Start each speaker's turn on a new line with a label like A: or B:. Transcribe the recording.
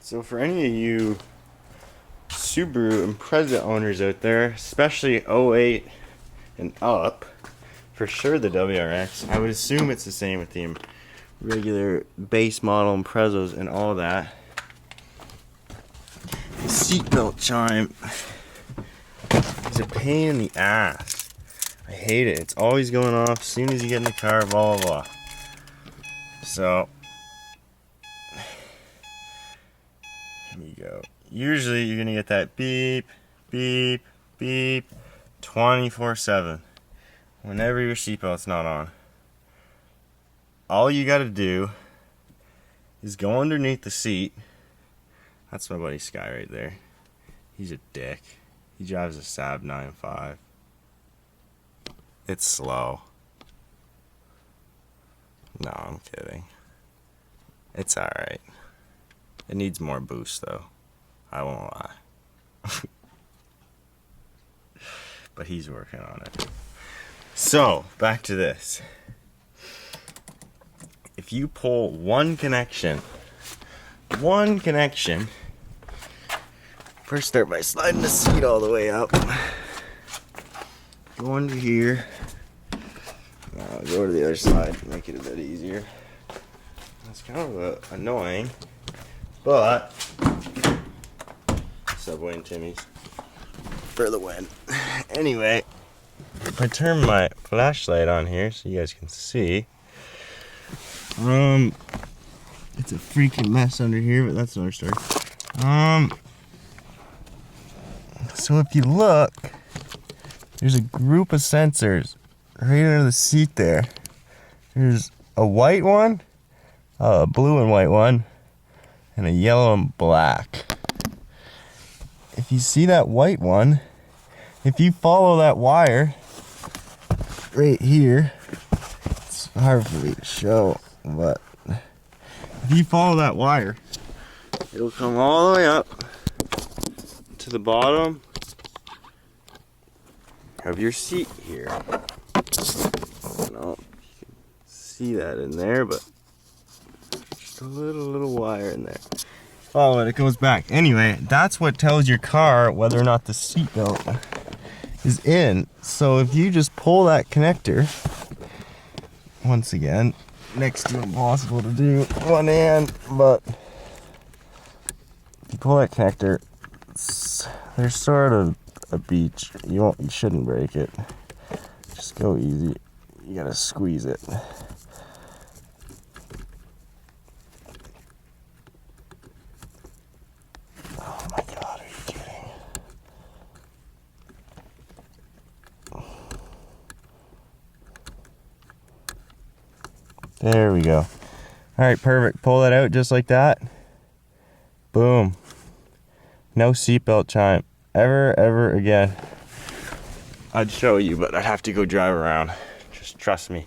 A: So for any of you Subaru Impreza owners out there, especially '08 and up, for sure the WRX, I would assume it's the same with the regular base model Imprezas and all that. The seatbelt chime is a pain in the ass. I hate it. It's always going off as soon as you get in the car, blah blah blah. So here you go. Usually you're gonna get that beep, beep, beep 24/7 whenever your seatbelt's not on. All you gotta do is go underneath the seat. That's my buddy Sky right there. He's a dick. He drives a Saab 9.5. It's slow. No, I'm kidding. It's alright. It needs more boost though. I won't lie. But he's working on it. So, back to this. If you pull one connection, first start by sliding the seat all the way up. Go under here. Go to the other side to make it a bit easier. That's kind of annoying, but Subway and Timmy's for the win. Anyway, if I turn my flashlight on here so you guys can see, it's a freaking mess under here, but that's another story. So if you look, there's a group of sensors right under the seat there. There's a white one, a blue and white one, and a yellow and black. If you see that white one, if you follow that wire right here, it's hard for me to show, but if you follow that wire, it'll come all the way up to the bottom of your seat here. I don't know if you can see that in there, but just a little wire in there. Follow it, it goes back. Anyway, that's what tells your car whether or not the seatbelt is in. So if you just pull that connector, once again, next to impossible to do one hand, but if you pull that connector, there's sort of a beach. You shouldn't break it. Just go easy. You gotta squeeze it. Oh my god, are you kidding? There we go. Alright, perfect. Pull that out just like that. Boom. No seatbelt chime. Ever again. I'd show you, but I'd have to go drive around. Just trust me.